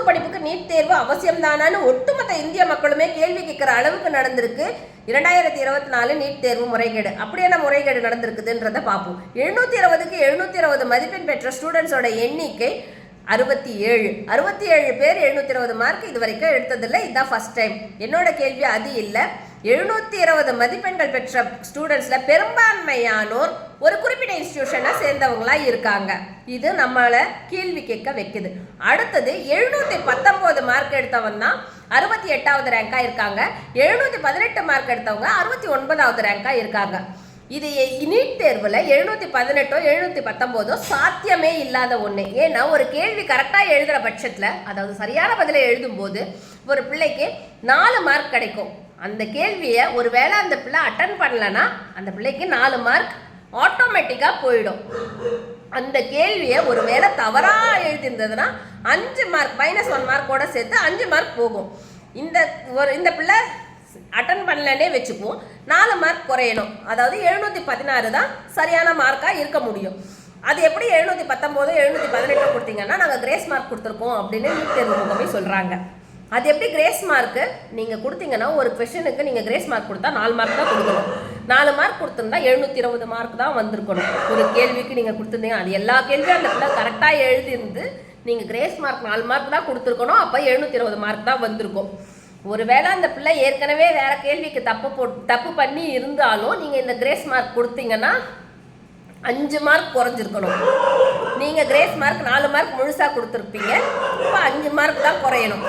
படிப்புக்கு நீட் தேர்வு அவசியம்தானான்னு ஒட்டுமொத்த இந்திய மக்களுமே கேள்வி கேட்கிற அளவுக்கு நடந்திருக்கு 2024 நீட் தேர்வு முறைகேடு. அப்படியான முறைகேடு நடந்திருக்குதுன்றதை பார்ப்போம். 720க்கு 720 மதிப்பெண் பெற்ற ஸ்டூடெண்ட்ஸோட எண்ணிக்கை 67 பேர் 720 மார்க் இது வரைக்கும் எடுத்ததில்லை. இதுதான் ஃபர்ஸ்ட் டைம். என்னோட கேள்வி அது இல்லை. 720 மதிப்பெண்கள் பெற்ற ஸ்டூடெண்ட்ஸில் பெரும்பான்மையானோர் ஒரு குறிப்பிட்ட இன்ஸ்டிடியூஷனை சேர்ந்தவங்களா இருக்காங்க. இது நம்மளை கேள்வி கேட்க வைக்குது. அடுத்தது 719 மார்க் எடுத்தவங்க தான் 68வது ரேங்காக இருக்காங்க. 718 மார்க் எடுத்தவங்க 69வது ரேங்காக இருக்காங்க. இது நீட் தேர்வில் 718 719 சாத்தியமே இல்லாத ஒன்று. ஏன்னா ஒரு கேள்வி கரெக்டாக எழுதுகிற பட்சத்தில், அதாவது சரியான பதிலை எழுதும்போது ஒரு பிள்ளைக்கு 4 மார்க் கிடைக்கும். அந்த கேள்வியை ஒரு வேளை அந்த பிள்ளை அட்டன் பண்ணலன்னா அந்த பிள்ளைக்கு 4 மார்க் ஆட்டோமேட்டிக்காக போயிடும். அந்த கேள்வியை ஒரு வேளை தவறாக எழுதியிருந்ததுன்னா 5 மார்க் -1 மார்க்கோட சேர்த்து 5 மார்க் போகும். இந்த பிள்ளை அட்டன் பண்ணலன்னே வச்சுக்குவோம், 4 மார்க் குறையணும். அதாவது 716 தான் சரியான மார்க்காக இருக்க முடியும். அது எப்படி 719 718 கொடுத்தீங்கன்னா நாங்கள் கிரேஸ் மார்க் கொடுத்துருக்கோம் அப்படின்னு நீட் தேர்வு முகமை சொல்கிறாங்க. அது எப்படி கிரேஸ் மார்க்கு நீங்கள் கொடுத்தீங்கன்னா ஒரு கொஷனுக்கு நீங்கள் கிரேஸ் மார்க் கொடுத்தா 4 மார்க் தான் கொடுக்கணும். 4 மார்க் கொடுத்துருந்தா 720 மார்க் தான் வந்திருக்கணும். ஒரு கேள்விக்கு நீங்கள் கொடுத்துருந்தீங்க, அது எல்லா கேள்வியும் அந்த பிள்ளை கரெக்டாக எழுதிருந்து நீங்கள் கிரேஸ் மார்க் 4 மார்க் தான் கொடுத்துருக்கணும். அப்போ 720 மார்க் தான் வந்திருக்கும். ஒருவேளை அந்த பிள்ளை ஏற்கனவே வேற கேள்விக்கு தப்பு பண்ணி இருந்தாலும் நீங்கள் இந்த கிரேஸ் மார்க் கொடுத்தீங்கன்னா 5 மார்க் குறைஞ்சிருக்கணும். நீங்கள் கிரேஸ் மார்க் 4 மார்க் முழுசாக கொடுத்துருப்பீங்க, இப்போ 5 மார்க் தான் குறையணும்.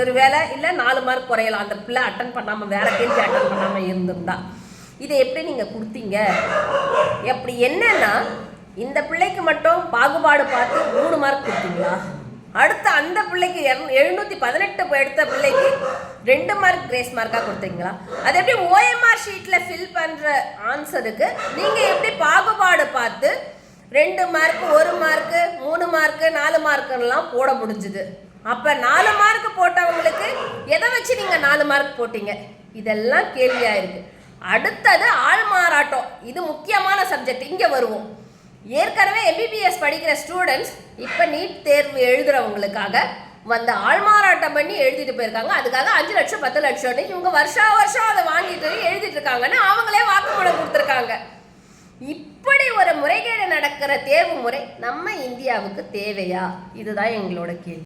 ஒரு வேளை இல்லை 4 மார்க் குறையலாம் அந்த பிள்ளை அட்டன் பண்ணாமல் வேற கேள்வி அட்டன் பண்ணாமல் இருந்திருந்தா. இதை எப்படி நீங்கள் கொடுத்தீங்க? எப்படி என்னன்னா இந்த பிள்ளைக்கு மட்டும் பாகுபாடு பார்த்து 3 மார்க் கொடுத்தீங்களா? அடுத்து அந்த பிள்ளைக்கு 718 எடுத்த பிள்ளைக்கு 2 மார்க் கிரேஸ் மார்க்காக கொடுத்தீங்களா? அது எப்படி OMR ஷீட்டில் ஃபில் பண்ணுற ஆன்சருக்கு நீங்கள் எப்படி பாகுபாடு பார்த்து 2 மார்க் 1 மார்க்கு 3 மார்க்கு 4 மார்க்குன்னெலாம் போட முடிஞ்சுது? அப்போ 4 மார்க் போட்டவங்களுக்கு எதை வச்சு நீங்கள் 4 மார்க் போட்டீங்க? இதெல்லாம் கேள்வியாக இருக்குது. அடுத்தது ஆள்மாறாட்டம். இது முக்கியமான சப்ஜெக்ட். இங்கே வருவோம். ஏற்கனவே MBBS படிக்கிற ஸ்டூடெண்ட்ஸ் இப்போ நீட் தேர்வு எழுதுறவங்களுக்காக வந்து ஆள்மாறாட்டம் பண்ணி எழுதிட்டு போயிருக்காங்க. அதுக்காக 5 லட்சம் 10 லட்சம்னு இவங்க வருஷம் அதை வாங்கிட்டு எழுதிட்டு இருக்காங்கன்னு அவங்களே வாக்குமூலம் கொடுத்துருக்காங்க. இப்படி ஒரு முறைகேடு நடக்கிற தேர்வு முறை நம்ம இந்தியாவுக்கு தேவையா? இதுதான் எங்களோட கேள்வி.